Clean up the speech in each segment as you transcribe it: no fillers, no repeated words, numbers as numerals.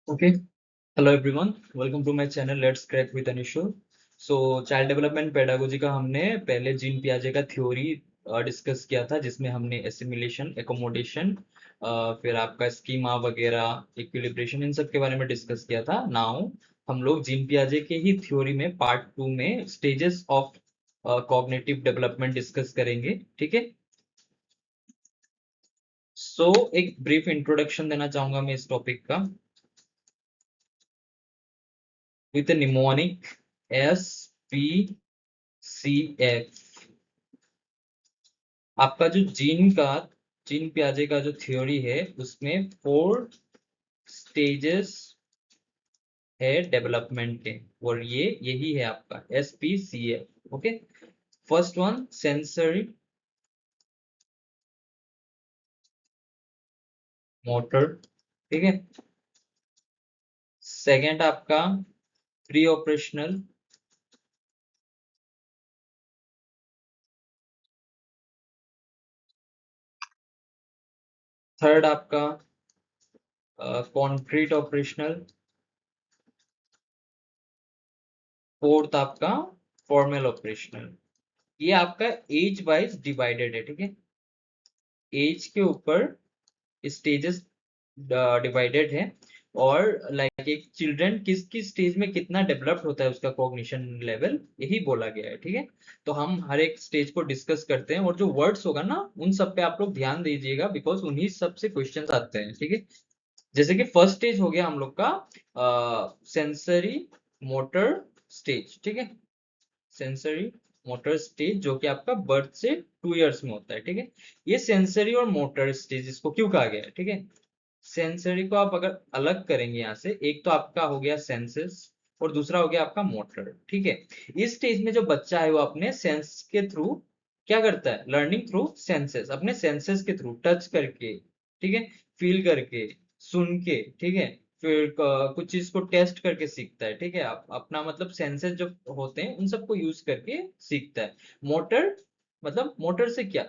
Okay. Hello everyone. Welcome to my channel Let's Crack with Anishu. So child development pedagogy का हमने पहले gene पियाजे का theory discuss किया था, जिसमें हमने एसिमिलेशन, एकोमोडेशन, फिर आपका स्कीमा वगैरह, इक्विलिब्रेशन, इन सब के बारे में डिस्कस किया था। नाउ हम लोग जीन पियाजे के ही थ्योरी में पार्ट 2 में stages of cognitive development discuss करेंगे। ठीक है। सो एक ब्रीफ इंट्रोडक्शन देना चाहूंगा मैं इस टॉपिक का with a mnemonic SPCF। आपका जो जीन पियाजे का जो थ्योरी है उसमें 4 स्टेजेस है डेवलपमेंट के, और यही है आपका SPCF। Okay. First one sensory motor, ठीक है। सेकंड आपका प्री ऑपरेशनल, थर्ड आपका कॉन्क्रीट ऑपरेशनल, फोर्थ आपका फॉर्मल ऑपरेशनल। ये आपका एज वाइज डिवाइडेड है, ठीक है। एज के ऊपर स्टेजेस डिवाइडेड है, और लाइक एक चिल्ड्रन किस किस स्टेज में कितना डेवलप्ड होता है उसका कॉग्निशन लेवल, यही बोला गया है, ठीक है। तो हम हर एक स्टेज को डिस्कस करते हैं, और जो वर्ड्स होगा ना उन सब पे आप लोग ध्यान दीजिएगा, बिकॉज उन्हीं सब से क्वेश्चंस आते हैं, ठीक है। जैसे कि फर्स्ट स्टेज हो गया हम लोग का सेंसरी मोटर स्टेज, ठीक है। सेंसरी मोटर स्टेज जो कि आपका बर्थ से 2 इयर्स में होता है, ठीक है। ये सेंसरी और मोटर स्टेज इसको क्यों कहा गया है, ठीक है। सेंसरी को आप अगर अलग करेंगे यहाँ से, एक तो आपका हो गया सेंसेस और दूसरा हो गया आपका मोटर, ठीक है। इस स्टेज में जो बच्चा है वो अपने सेंस के थ्रू क्या करता है, लर्निंग थ्रू सेंसेस, अपने सेंसेस के थ्रू टच करके, ठीक है, फील करके, सुन के, ठीक है, फिर कुछ चीज को टेस्ट करके सीखता है, ठीक है। अपना मतलब सेंसेस जो होते हैं उन सबको यूज करके सीखता है। मोटर मतलब मोटर से क्या,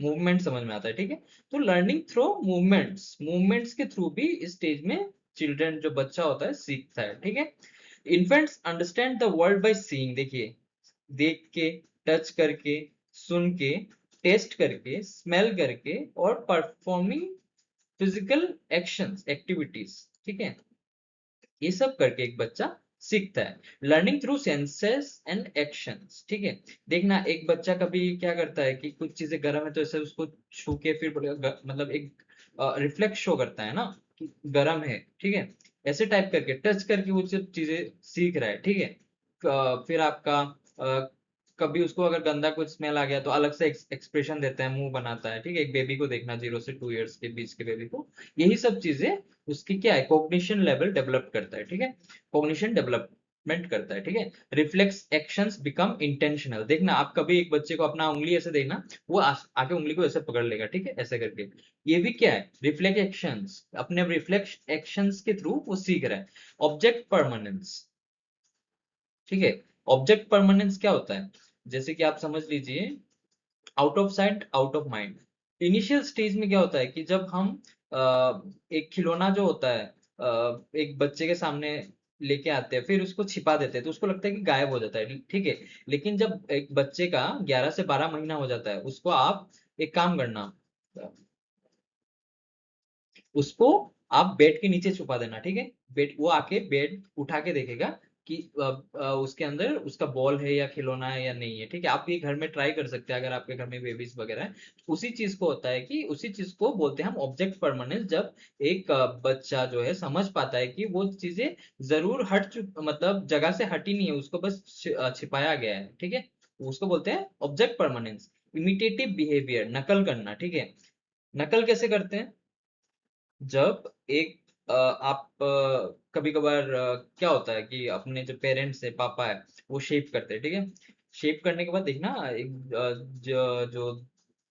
मूवमेंट समझ में आता है, ठीक है। तो लर्निंग थ्रू मूवमेंट्स, मूवमेंट्स के थ्रू भी इस स्टेज में चिल्ड्रन जो बच्चा होता है सीखता है, ठीक है। Infants understand the world by seeing, देखिए, देख के, टच करके, सुन के, टेस्ट करके, स्मेल करके, और परफॉर्मिंग फिजिकल एक्शंस, एक्टिविटीज, ठीक है। ये सब करके एक बच्चा सीखता है। Learning through senses and actions, ठीक है। देखना, एक बच्चा कभी क्या करता है कि कुछ चीजें गर्म है तो ऐसे उसको छू के फिर बोलेगा, मतलब एक रिफ्लेक्स शो करता है ना कि गर्म है, ठीक है। ऐसे टाइप करके टच करके वो सब चीजें सीख रहा है, ठीक है। फिर आपका कभी उसको अगर गंदा कुछ स्मेल आ गया तो अलग से एक्सप्रेशन देता है, मुंह बनाता है, ठीक है। एक बेबी को देखना, 0 से 2 इयर्स के बीच के बेबी को, यही सब चीजें उसकी क्या है, कॉग्निशन लेवल डेवलप करता है, ठीक है। कॉग्निशन डेवलपमेंट करता है, ठीक है। रिफ्लेक्स एक्शंस बिकम इंटेंशनल, देखना आप कभी एक बच्चे को अपना उंगली ऐसे देखना, वो आके उंगली को ऐसे पकड़ लेगा, ठीक है, ऐसे करके। ये भी क्या है, रिफ्लेक्स एक्शंस, अपने रिफ्लेक्स एक्शंस के थ्रू वो सीख रहा है। ऑब्जेक्ट परमानेंस, ठीक है। ऑब्जेक्ट परमानेंस क्या होता है, जैसे कि आप समझ लीजिए, out of sight out of mind. Initial stage में क्या होता है कि जब हम एक खिलौना जो होता है एक बच्चे के सामने लेके आते हैं, फिर उसको छिपा देते हैं तो उसको लगता है कि गायब हो जाता है, ठीक है। लेकिन जब एक बच्चे का 11 से 12 महीना हो जाता है, उसको आप एक काम करना, उसको आप बेड के नीचे छुपा देना, ठीक है। बेड, वो आके बेड उठा के देखेगा कि उसके अंदर उसका बॉल है या खिलौना है या नहीं है, ठीक है। आप ये घर में ट्राई कर सकते हैं अगर आपके घर में बेबीज वगैरह है। उसी चीज को होता है कि उसी चीज को बोलते हैं हम ऑब्जेक्ट परमानेंस, जब एक बच्चा जो है समझ पाता है कि वो चीजें जरूर मतलब जगह से हटी नहीं है, उसको बस छिपाया गया है, ठीक है। उसको बोलते हैं ऑब्जेक्ट परमानेंस। इमिटेटिव बिहेवियर, नकल करना, ठीक है। नकल कैसे करते हैं, जब एक आप कभी कभार क्या होता है कि अपने जो पेरेंट्स है, पापा है, वो शेप करते हैं, ठीक है। शेप करने के बाद देखना एक जो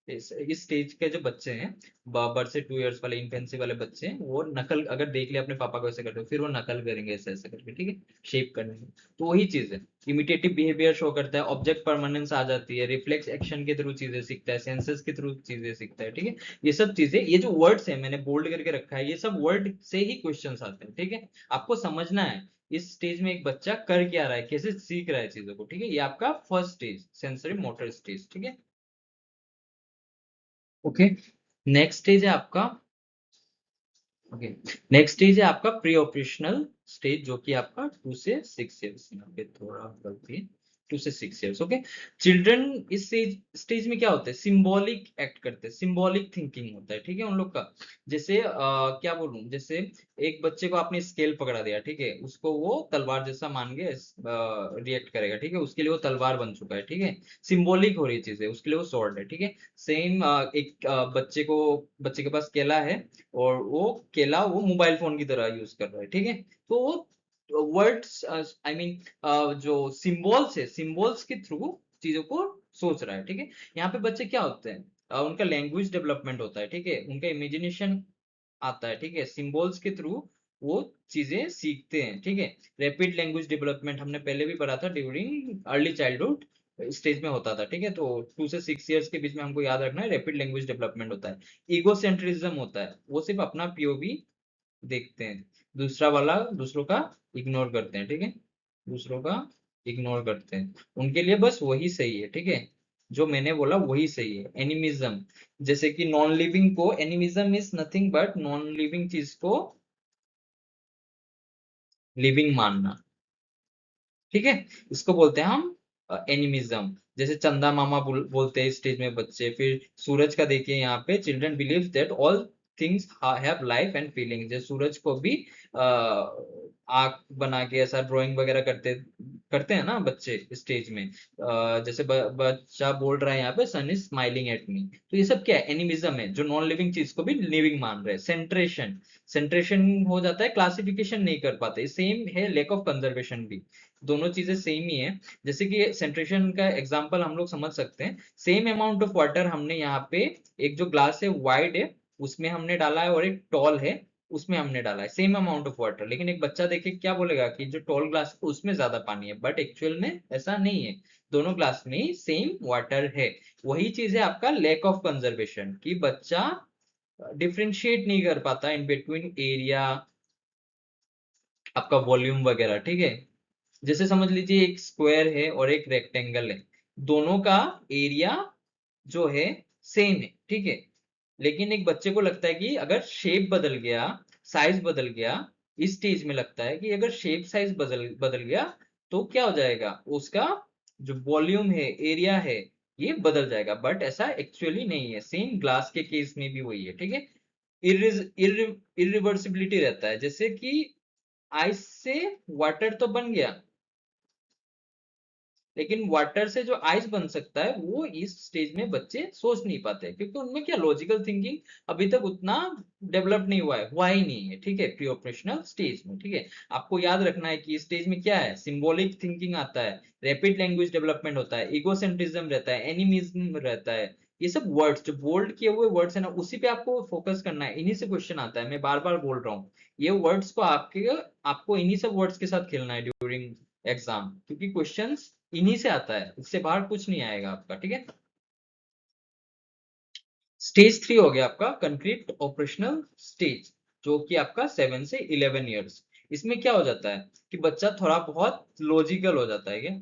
इस स्टेज के जो बच्चे हैं, बर्थ से 2 इयर्स वाले इन्फेंसी वाले बच्चे हैं, वो नकल अगर देख लिया अपने पापा को ऐसे करते हो, फिर वो नकल करेंगे ऐसे ऐसे करके, ठीक है, शेप करने में। तो वही चीज है, इमिटेटिव बिहेवियर शो करता है, ऑब्जेक्ट परमानेंस आ जाती है, रिफ्लेक्स एक्शन के थ्रू चीजें सीखता है, सेंसेस के थ्रू चीजें सीखता है, ठीक है। ये सब चीजें, ये जो वर्ड्स है मैंने बोल्ड करके रखा है, ये सब वर्ड से ही क्वेश्चंस आते हैं, ठीक है। आपको समझना है इस स्टेज में एक बच्चा कर क्या रहा है, कैसे सीख रहा है चीजों को, ठीक है। ये आपका first stage, sensory motor stage, ठीक है। ओके, नेक्स्ट स्टेज है आपका, ओके, नेक्स्ट स्टेज है आपका प्री ऑपरेशनल स्टेज, जो कि आपका 2 से 6 ईयर्स, यहाँ पे थोड़ा गलती, 2 से 6 ईयर्स, ओके। चिल्ड्रन इस स्टेज में क्या होता है, सिंबॉलिक एक्ट करते हैं, सिंबॉलिक थिंकिंग होता है, ठीक है, उन लोग का। जैसे क्या बोलूं, जैसे एक बच्चे को आपने स्केल पकड़ा दिया, ठीक है, उसको वो तलवार जैसा मान के रिएक्ट करेगा, ठीक है, उसके लिए वो तलवार बन चुका है, ठीक है। सिंबॉलिक हो रही है चीजें, उसके लिए वो स्वॉर्ड है, ठीक है। सेम एक बच्चे के पास केला है, और वो केला वो मोबाइल फोन की तरह यूज कर रहा है, ठीक है। तो वो वर्ड्स, आई मीन जो सिंबल्स है, सिंबल्स के थ्रू चीजों को सोच रहा है, ठीक है। यहाँ पे बच्चे क्या होते हैं, उनका लैंग्वेज डेवलपमेंट होता है, ठीक है, उनका इमेजिनेशन आता है, ठीक है, सिंबल्स के थ्रू वो चीजें सीखते हैं, ठीक है। रैपिड लैंग्वेज डेवलपमेंट हमने पहले भी पढ़ा था, ड्यूरिंग अर्ली चाइल्डहुड स्टेज में होता था, ठीक है। तो 2 से 6 ईयर्स के बीच में हमको याद रखना है, रैपिड लैंग्वेज डेवलपमेंट होता है। ईगोसेंट्रिज्म होता है, वो सिर्फ अपना पीओवी देखते हैं, दूसरा वाला दूसरों का इग्नोर करते हैं, ठीक है, दूसरों का इग्नोर करते हैं, उनके लिए बस वही सही है, ठीक है, जो मैंने बोला वही सही है। एनिमिज्म, जैसे कि नॉन लिविंग को, animism is nothing but non living चीज को लिविंग मानना, ठीक है, इसको बोलते हैं हम एनिमिज्म। जैसे चंदा मामा बोलते हैं स्टेज में बच्चे। फिर सूरज का देखिए यहाँ पे, children believe that all things have life and feeling. जैसे सूरज को भी आंख बना के ऐसा ड्राइंग वगैरह करते करते हैं ना बच्चे स्टेज में। जैसे बच्चा बोल रहा है यहाँ पे, सन इज स्माइलिंग एट मी। तो ये सब क्या है, एनिमिज्म है, जो नॉन लिविंग चीज को भी लिविंग मान रहे हैं। सेंट्रेशन, सेंट्रेशन हो जाता है, क्लासिफिकेशन नहीं कर पाते, सेम है लेक ऑफ कंजर्वेशन भी, दोनों चीजें सेम ही है। जैसे कि सेंट्रेशन का एग्जांपल हम लोग समझ सकते हैं, सेम अमाउंट ऑफ वाटर हमने यहाँ पे, एक जो ग्लास है वाइड है उसमें हमने डाला है, और एक टॉल है उसमें हमने डाला है, सेम अमाउंट ऑफ वाटर। लेकिन एक बच्चा देखे क्या बोलेगा कि जो टॉल ग्लास है उसमें ज्यादा पानी है, बट एक्चुअल में ऐसा नहीं है, दोनों ग्लास में सेम वाटर है। वही चीज है आपका लेक ऑफ कंजर्वेशन, कि बच्चा डिफ्रेंशिएट नहीं कर पाता इन बिटवीन एरिया, आपका वॉल्यूम वगैरह, ठीक है। जैसे समझ लीजिए एक स्क्वायर है और एक रेक्टेंगल है, दोनों का एरिया जो है सेम है, ठीक है। लेकिन एक बच्चे को लगता है कि अगर शेप बदल गया, साइज बदल गया, इस स्टेज में लगता है कि अगर शेप साइज बदल बदल गया तो क्या हो जाएगा, उसका जो वॉल्यूम है, एरिया है, ये बदल जाएगा। बट ऐसा एक्चुअली नहीं है, सेम ग्लास के केस में भी वही है, ठीक है। इरिवर्सिबिलिटी रहता है, जैसे कि आइस से वाटर तो बन गया, लेकिन वाटर से जो आइस बन सकता है वो इस स्टेज में बच्चे सोच नहीं पाते, क्योंकि उनमें क्या, लॉजिकल थिंकिंग अभी तक उतना डेवलप नहीं हुआ ही नहीं है, ठीक है, प्री ऑपरेशनल स्टेज में, ठीक है। आपको याद रखना है कि इस स्टेज में क्या है, सिंबॉलिक थिंकिंग आता है, रैपिड लैंग्वेज डेवलपमेंट होता है, इगोसेंट्रिज्म रहता है, एनिमिज्म रहता है। ये सब वर्ड्स जो बोल्ड किए हुए वर्ड्स है ना, उसी पे आपको फोकस करना है, इन्हीं से क्वेश्चन आता है, मैं बार बार बोल रहा हूँ। ये वर्ड्स को आपको इन्हीं सब वर्ड्स के साथ खेलना है ड्यूरिंग एग्जाम, क्योंकि क्वेश्चंस इन्हीं से आता है, इससे बाहर कुछ नहीं आएगा आपका, ठीक है। स्टेज 3 हो गया आपका कंक्रीट ऑपरेशनल स्टेज, जो कि आपका 7 से 11 ईयर्स। इसमें क्या हो जाता है कि बच्चा थोड़ा बहुत लॉजिकल हो जाता है, क्या,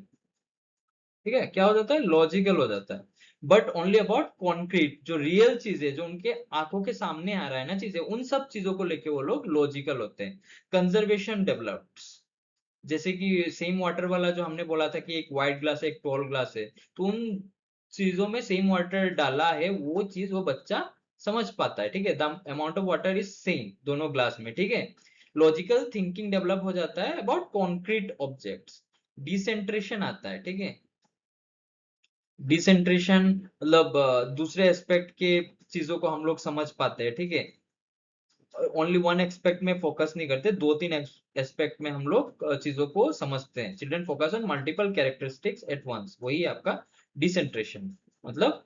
ठीक है, क्या हो जाता है, लॉजिकल हो जाता है, बट ओनली अबाउट कॉन्क्रीट, जो रियल चीज है, जो उनके आंखों के सामने आ रहा है ना चीजें, उन सब चीजों को लेके वो लोग लॉजिकल होते हैं। कंजर्वेशन डेवलप्स, जैसे कि सेम वाटर वाला जो हमने बोला था कि एक वाइट ग्लास है एक टॉल ग्लास है, तो उन चीजों में सेम वाटर डाला है, वो चीज वो बच्चा समझ पाता है, ठीक है। The amount of water is same दोनों ग्लास में, ठीक है। लॉजिकल थिंकिंग डेवलप हो जाता है अबाउट कॉन्क्रीट ऑब्जेक्ट्स। डिसेंट्रेशन आता है, ठीक है। डिसेंट्रेशन मतलब दूसरे एस्पेक्ट के चीजों को हम लोग समझ पाते हैं, ठीक है, ओनली वन एस्पेक्ट में फोकस नहीं करते, 2-3 एस्पेक्ट में हम लोग चीजों को समझते हैं। Children focus on multiple characteristics at once, वही आपका डिसेंट्रेशन मतलब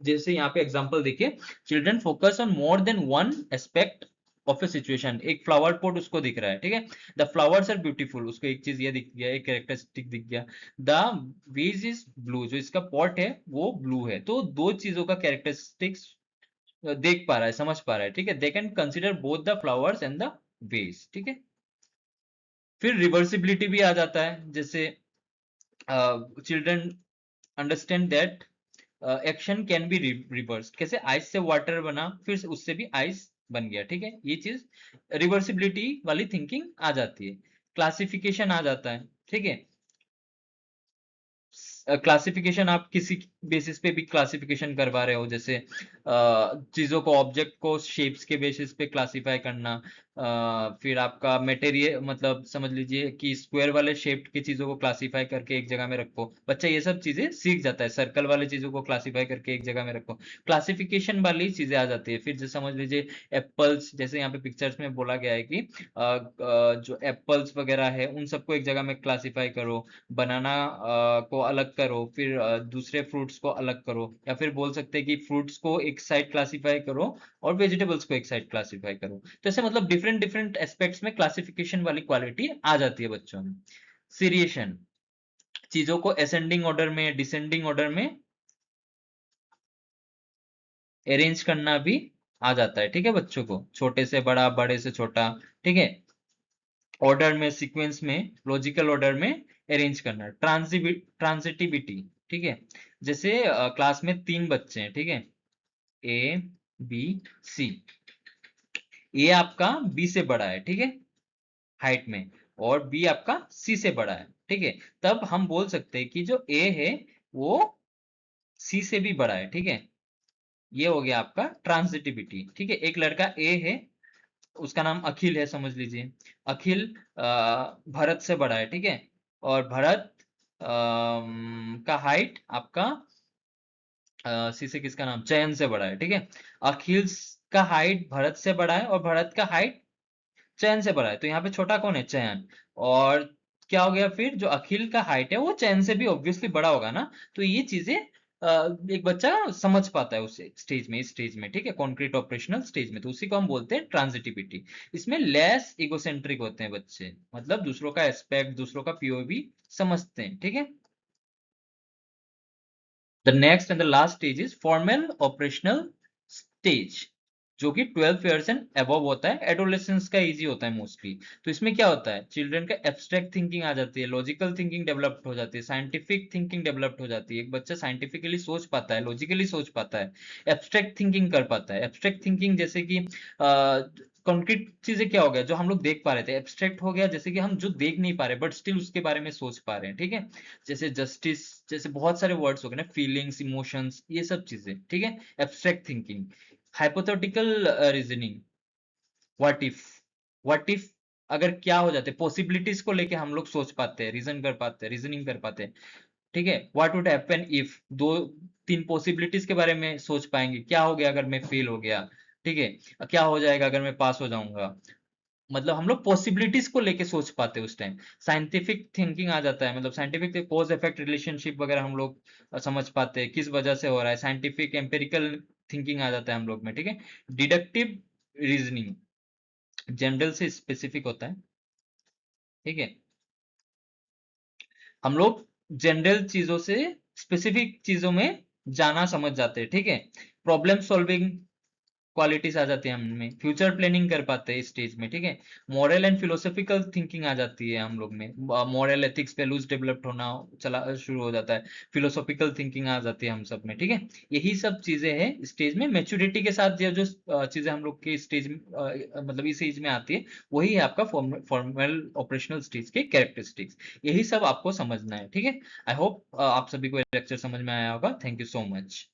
जैसे यहाँ पे एग्जांपल देखिए, children focus on more than one aspect of a situation. एक फ्लावर पॉट उसको दिख रहा है, ठीक है, द फ्लावर्स आर ब्यूटीफुल, उसको एक चीज ये दिख गया, एक कैरेक्टरिस्टिक दिख गया। द वेज इज ब्लू, जो इसका पॉट है वो ब्लू है, तो दो चीजों का कैरेक्टरिस्टिक्स देख पा रहा है, समझ पा रहा है, ठीक है। They can consider both the flowers and the ways, ठीक है। फिर रिवर्सिबिलिटी भी आ जाता है, जैसे children understand that action can be reverse. कैसे? आइस से वाटर बना, फिर उससे भी आइस बन गया, ठीक है। ये चीज रिवर्सिबिलिटी वाली थिंकिंग आ जाती है। क्लासिफिकेशन आ जाता है, ठीक है। क्लासिफिकेशन आप किसी बेसिस पे भी क्लासिफिकेशन करवा रहे हो, जैसे चीजों को, ऑब्जेक्ट को शेप्स के बेसिस पे क्लासिफाई करना। फिर आपका मटेरियल, मतलब समझ लीजिए कि स्क्वायर वाले शेप की चीजों को क्लासिफाई करके एक जगह में रखो, बच्चा ये सब चीजें सीख जाता है। सर्कल वाले चीजों को क्लासिफाई करके एक जगह में रखो, क्लासिफिकेशन वाली चीजें आ जाती है। फिर जैसे समझ लीजिए एप्पल्स, जैसे यहाँ पे पिक्चर्स में बोला गया है कि जो एप्पल्स वगैरह है उन सबको एक जगह में क्लासिफाई करो, बनाना को अलग करो, फिर दूसरे फ्रूट्स को अलग करो, या फिर बोल सकते हैं कि फ्रूट्स को एक साइड क्लासिफाई करो और वेजिटेबल्स को एक साइड क्लासिफाई करो। तो ऐसे मतलब डिफरेंट डिफरेंट एस्पेक्ट्स में क्लासिफिकेशन वाली क्वालिटी आ जाती है बच्चों में। सीरिएशन, चीजों को असेंडिंग ऑर्डर में, डिसेंडिंग ऑर्डर में अरेंज करना भी आ जाता है, ठीक है। बच्चों को छोटे से बड़ा, बड़े से छोटा, ठीक है, ऑर्डर में, सीक्वेंस में, लॉजिकल ऑर्डर में अरेंज करना। ट्रांजिटिविटी, ठीक है। जैसे क्लास में तीन बच्चे हैं, ठीक है, ए, बी, सी। ए आपका बी से बड़ा है, ठीक है, हाइट में, और बी आपका सी से बड़ा है, ठीक है। तब हम बोल सकते हैं कि जो ए है वो सी से भी बड़ा है, ठीक है। ये हो गया आपका ट्रांजिटिविटी, ठीक है। एक लड़का ए है, उसका नाम अखिल है, समझ लीजिए। अखिल भरत से बड़ा है, ठीक है, और भरत का हाइट आपका सी से किसका नाम, चयन से बड़ा है, ठीक है। अखिल का हाइट भरत से बड़ा है और भरत का हाइट चयन से बड़ा है, तो यहाँ पे छोटा कौन है, चयन। और क्या हो गया फिर, जो अखिल का हाइट है वो चयन से भी ऑब्वियसली बड़ा होगा ना। तो ये चीजें एक बच्चा समझ पाता है उस स्टेज में, इस स्टेज में, ठीक है, कॉन्क्रीट ऑपरेशनल स्टेज में। तो उसी को हम बोलते हैं ट्रांजिटिविटी। इसमें लेस इगोसेंट्रिक होते हैं बच्चे, मतलब दूसरों का एस्पेक्ट, दूसरों का पीओवी समझते हैं, ठीक है। The next and the last stage is formal operational stage, जो कि 12 ईयर्स एंड अबव होता है। एडोलेसेंस का इजी होता है मोस्टली। तो इसमें क्या होता है, चिल्ड्रन का एब्स्ट्रैक्ट थिंकिंग आ जाती है, लॉजिकल थिंकिंग डेवलप्ड हो जाती है, साइंटिफिक थिंकिंग डेवलप्ड हो जाती है। एक बच्चा साइंटिफिकली सोच पाता है, लॉजिकली सोच पाता है, एब्स्ट्रैक्ट थिंकिंग कर पाता है। एब्स्ट्रैक्ट थिंकिंग जैसे कि कॉन्क्रीट चीजें क्या हो गया, जो हम लोग देख पा रहे थे, एब्स्ट्रैक्ट हो गया जैसे कि हम जो देख नहीं पा रहे बट स्टिल उसके बारे में सोच पा रहे हैं, ठीक है। जैसे जस्टिस, जैसे बहुत सारे वर्ड्स हो गए ना, फीलिंग्स, इमोशंस, ये सब चीजें, ठीक है, abstract thinking. Hypothetical reasoning, what if, what if अगर क्या हो जाते, पॉसिबिलिटीज को लेके हम लोग सोच पाते हैं, रीजन कर पाते हैं, रीजनिंग कर पाते हैं, ठीक है। व्हाट वुड हैपन इफ, दो तीन पॉसिबिलिटीज के बारे में सोच पाएंगे, क्या हो गया अगर मैं फेल हो गया, ठीक है, क्या हो जाएगा अगर मैं पास हो जाऊंगा। मतलब हम लोग पॉसिबिलिटीज को लेके सोच पाते हैं उस टाइम। साइंटिफिक थिंकिंग आ जाता है, मतलब साइंटिफिक कॉज इफेक्ट रिलेशनशिप वगैरह हम लोग समझ पाते हैं, किस वजह से हो रहा है। साइंटिफिक एम्पेरिकल थिंकिंग आ जाता है हम लोग में, ठीक है। डिडक्टिव रीजनिंग जनरल से स्पेसिफिक होता है, ठीक है। हम लोग जनरल चीजों से स्पेसिफिक चीजों में जाना समझ जाते हैं, ठीक है। प्रॉब्लम सॉल्विंग क्वालिटीज आ जाती है हमें, फ्यूचर प्लानिंग कर पाते हैं इस स्टेज में, ठीक है। मॉरल एंड फिलोसॉफिकल थिंकिंग आ जाती है हम लोग में, मॉरल एथिक्स वैल्यूज डेवलप्ड होना चला शुरू हो जाता है। फिलोसॉफिकल थिंकिंग आ जाती है हम सब में, ठीक है। यही सब चीजें हैं स्टेज में। मेच्योरिटी के साथ जो जो चीजें हम लोग के स्टेज में मतलब इस एज में आती है, वही है आपका फॉर्मल ऑपरेशनल स्टेज के कैरेक्टरिस्टिक्स। यही सब आपको समझना है, ठीक है। आई होप आप सभी को लेक्चर समझ में आया होगा। Thank you so much.